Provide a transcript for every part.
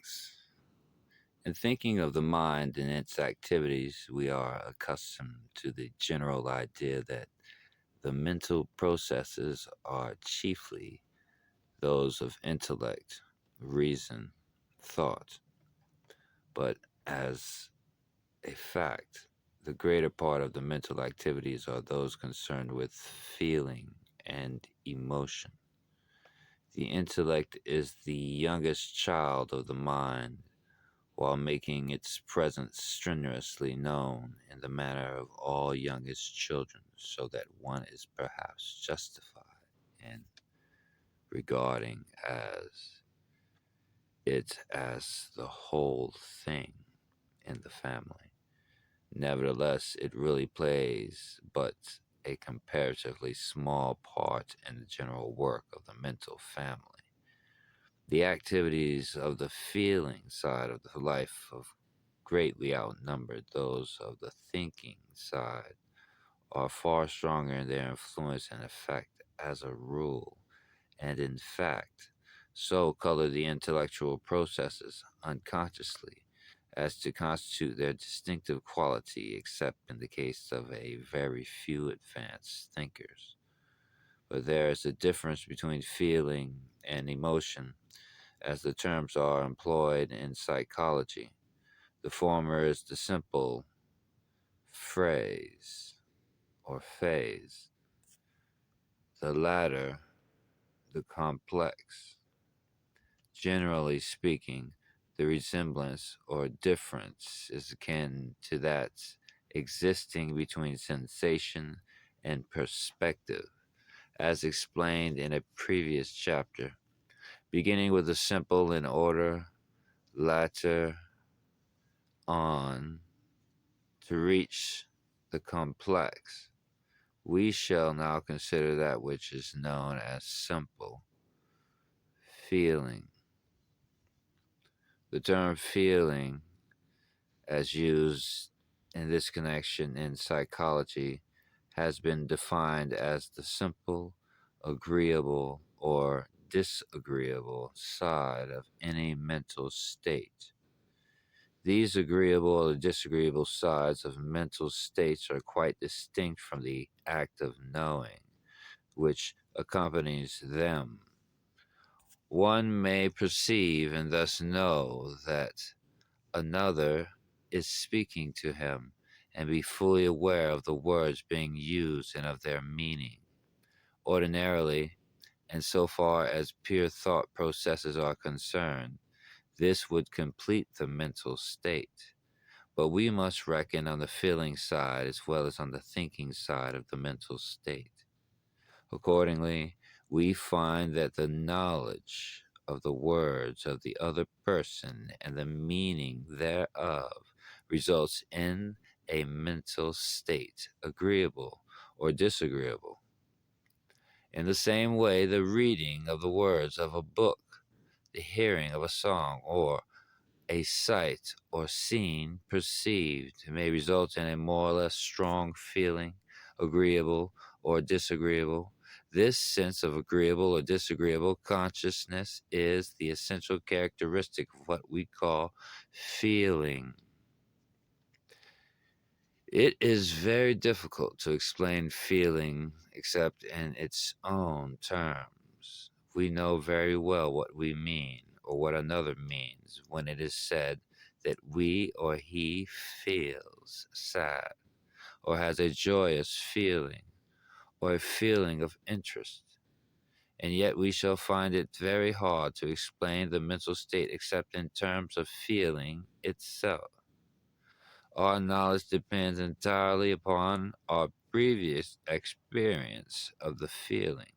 feelings. In thinking of the mind and its activities, we are accustomed to the general idea that the mental processes are chiefly those of intellect, reason, thought. But as a fact, the greater part of the mental activities are those concerned with feeling and emotion. The intellect is the youngest child of the mind, while making its presence strenuously known in the manner of all youngest children, so that one is perhaps justified in regarding it as the whole thing in the family. Nevertheless, it really plays but a comparatively small part in the general work of the mental family. The activities of the feeling side of the life of greatly outnumbered those of the thinking side, are far stronger in their influence and effect as a rule, and in fact, so color the intellectual processes unconsciously as to constitute their distinctive quality, except in the case of a very few advanced thinkers. But there is a difference between feeling and emotion, as the terms are employed in psychology. The former is the simple phrase or phase, the latter, the complex. Generally speaking, the resemblance or difference is akin to that existing between sensation and perspective, as explained in a previous chapter, beginning with the simple in order, later on to reach the complex. We shall now consider that which is known as simple feeling. The term feeling, as used in this connection in psychology, has been defined as the simple, agreeable, or disagreeable side of any mental state. These agreeable or disagreeable sides of mental states are quite distinct from the act of knowing, which accompanies them. One may perceive and thus know that another is speaking to him and be fully aware of the words being used and of their meaning. Ordinarily, and so far as pure thought processes are concerned, this would complete the mental state. But we must reckon on the feeling side as well as on the thinking side of the mental state. Accordingly, we find that the knowledge of the words of the other person and the meaning thereof results in a mental state, agreeable or disagreeable. In the same way, the reading of the words of a book, the hearing of a song, or a sight or scene perceived may result in a more or less strong feeling, agreeable or disagreeable. This sense of agreeable or disagreeable consciousness is the essential characteristic of what we call feeling. It is very difficult to explain feeling except in its own terms. We know very well what we mean or what another means when it is said that we or he feels sad or has a joyous feeling or a feeling of interest. And yet we shall find it very hard to explain the mental state except in terms of feeling itself. Our knowledge depends entirely upon our previous experience of the feeling.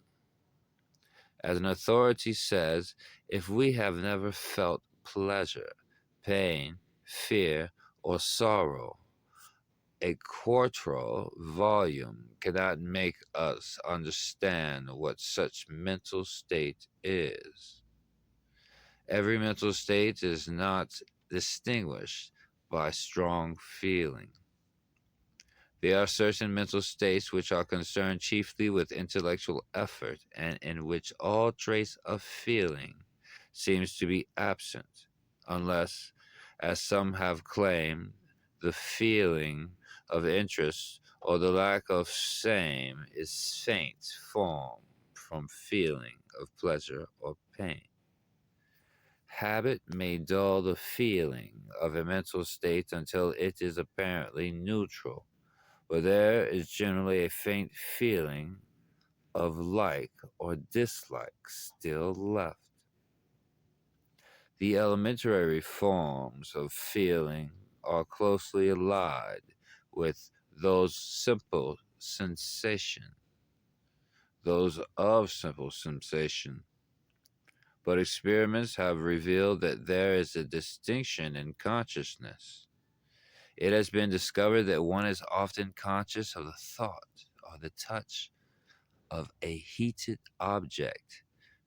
As an authority says, if we have never felt pleasure, pain, fear, or sorrow, a quarto volume cannot make us understand what such mental state is. Every mental state is not distinguished by strong feeling. There are certain mental states which are concerned chiefly with intellectual effort and in which all trace of feeling seems to be absent. unless, as some have claimed, the feeling of interest or the lack of same is faint form from feeling of pleasure or pain. Habit may dull the feeling of a mental state until it is apparently neutral, but there is generally a faint feeling of like or dislike still left. The elementary forms of feeling are closely allied with those simple sensation, those of simple sensation. But experiments have revealed that there is a distinction in consciousness. It has been discovered that one is often conscious of the thought or the touch of a heated object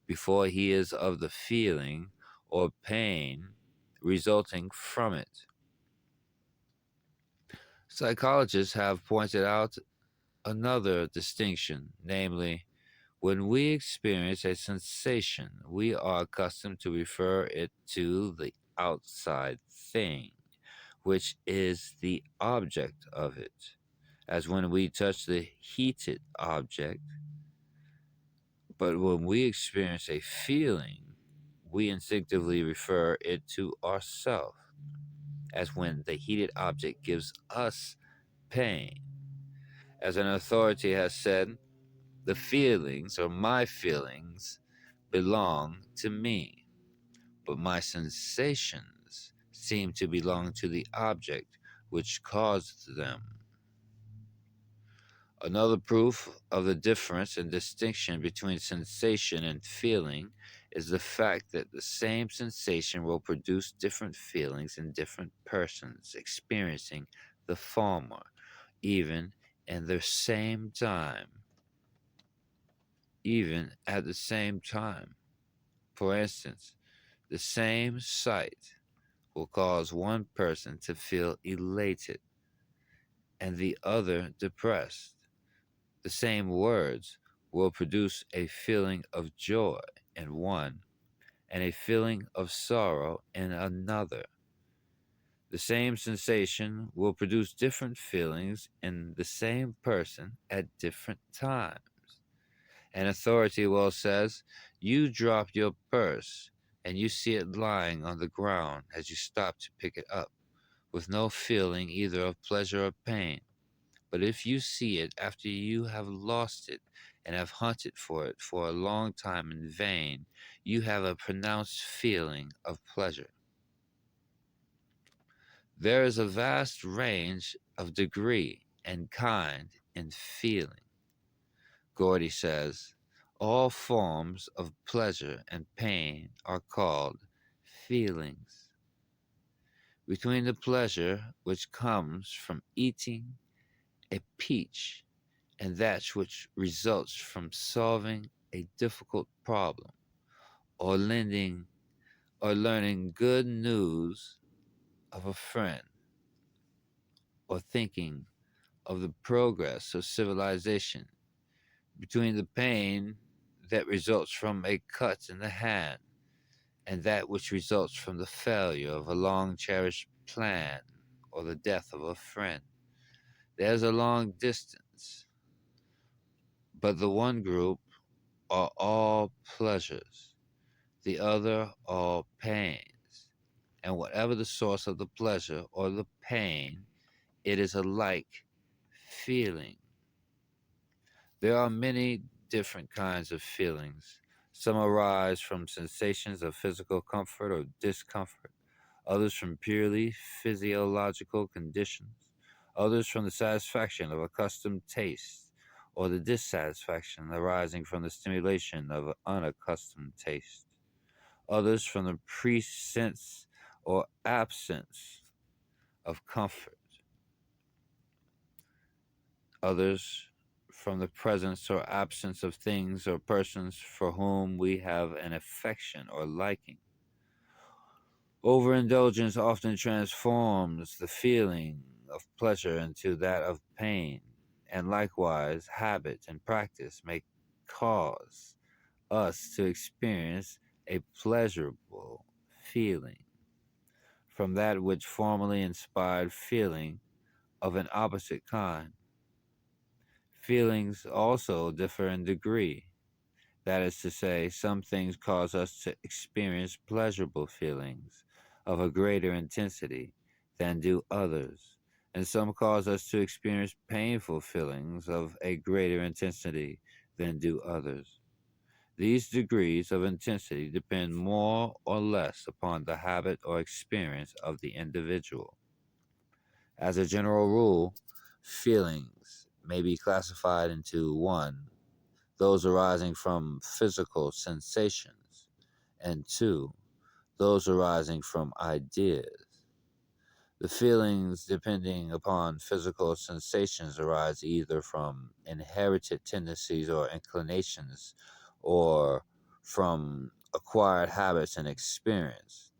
before he is of the feeling or pain resulting from it. Psychologists have pointed out another distinction, namely, when we experience a sensation, we are accustomed to refer it to the outside thing, which is the object of it, as when we touch the heated object. But when we experience a feeling, we instinctively refer it to ourself, as when the heated object gives us pain. As an authority has said, the feelings or my feelings belong to me, but my sensations seem to belong to the object which caused them. Another proof of the difference and distinction between sensation and feeling is the fact that the same sensation will produce different feelings in different persons experiencing the former, even in the same time, even at the same time. For instance, the same sight will cause one person to feel elated and the other depressed. The same words will produce a feeling of joy in one and a feeling of sorrow in another. The same sensation will produce different feelings in the same person at different times. An authority well says, you drop your purse and you see it lying on the ground as you stop to pick it up, with no feeling either of pleasure or pain. But if you see it after you have lost it and have hunted for it for a long time in vain, you have a pronounced feeling of pleasure. There is a vast range of degree and kind in feeling. Gordy says, all forms of pleasure and pain are called feelings. Between the pleasure which comes from eating a peach and that which results from solving a difficult problem, or lending or learning good news of a friend, or thinking of the progress of civilization, between the pain that results from a cut in the hand and that which results from the failure of a long cherished plan or the death of a friend. There's a long distance, but the one group are all pleasures, the other all pains, and whatever the source of the pleasure or the pain, it is alike feeling. There are many different kinds of feelings. Some arise from sensations of physical comfort or discomfort, others from purely physiological conditions, others from the satisfaction of accustomed taste, or the dissatisfaction arising from the stimulation of unaccustomed taste, others from the presence or absence of comfort, others from the presence or absence of things or persons for whom we have an affection or liking. Overindulgence often transforms the feeling of pleasure into that of pain, and likewise, habit and practice may cause us to experience a pleasurable feeling. from that which formerly inspired feeling of an opposite kind. Feelings also differ in degree. That is to say, some things cause us to experience pleasurable feelings of a greater intensity than do others, and some cause us to experience painful feelings of a greater intensity than do others. These degrees of intensity depend more or less upon the habit or experience of the individual. As a general rule, feelings may be classified into 1, those arising from physical sensations, and 2, those arising from ideas. The feelings depending upon physical sensations arise either from inherited tendencies or inclinations or from acquired habits and experience.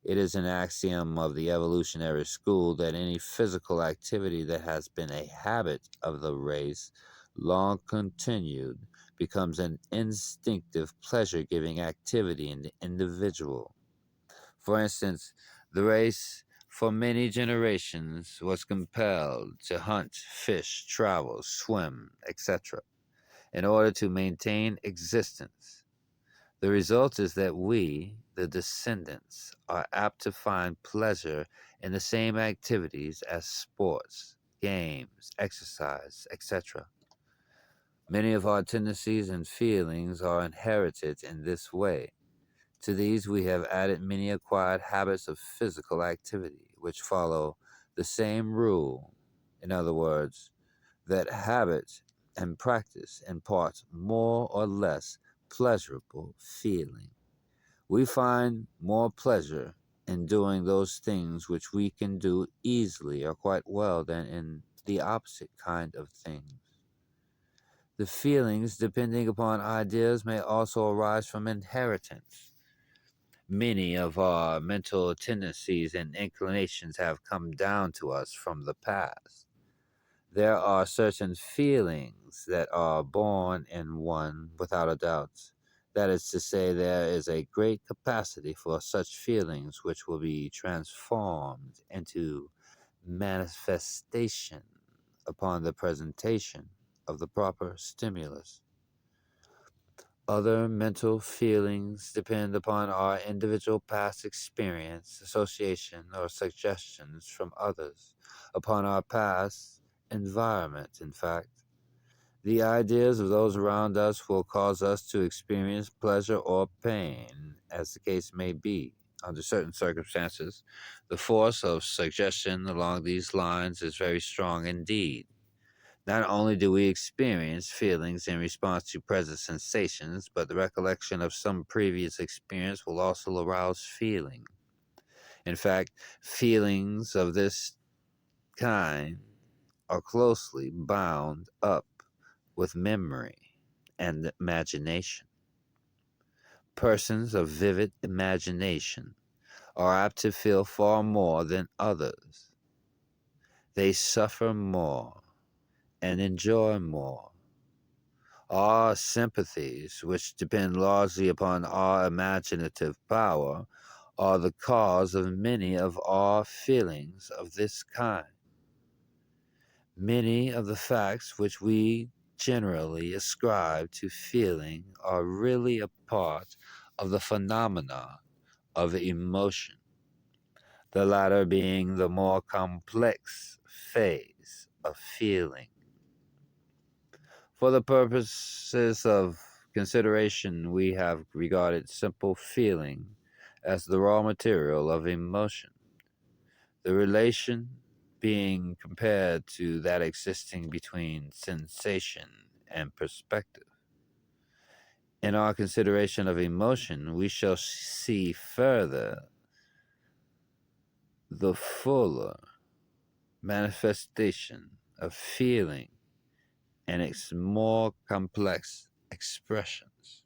It is an axiom of the evolutionary school that any physical activity that has been a habit of the race long continued becomes an instinctive pleasure giving activity in the individual. For instance, the race for many generations was compelled to hunt, fish, travel, swim, etc., in order to maintain existence. The result is that we, the descendants, are apt to find pleasure in the same activities as sports, games, exercise, etc. Many of our tendencies and feelings are inherited in this way. To these, we have added many acquired habits of physical activity, which follow the same rule. In other words, that habit and practice impart more or less pleasurable feeling. We find more pleasure in doing those things which we can do easily or quite well than in the opposite kind of things. The feelings depending upon ideas may also arise from inheritance. Many of our mental tendencies and inclinations have come down to us from the past. There are certain feelings that are born in one without a doubt. That is to say, there is a great capacity for such feelings which will be transformed into manifestation upon the presentation of the proper stimulus. Other mental feelings depend upon our individual past experience, association, or suggestions from others, upon our past environment, in fact. The ideas of those around us will cause us to experience pleasure or pain, as the case may be. Under certain circumstances, the force of suggestion along these lines is very strong indeed. Not only do we experience feelings in response to present sensations, but the recollection of some previous experience will also arouse feeling. In fact, feelings of this kind are closely bound up with memory and imagination. Persons of vivid imagination are apt to feel far more than others. They suffer more and enjoy more. Our sympathies, which depend largely upon our imaginative power, are the cause of many of our feelings of this kind. Many of the facts which we generally ascribe to feeling are really a part of the phenomena of emotion, the latter being the more complex phase of feeling. For the purposes of consideration, we have regarded simple feeling as the raw material of emotion, the relation being compared to that existing between sensation and perspective. In our consideration of emotion, we shall see further the fuller manifestation of feeling and its more complex expressions.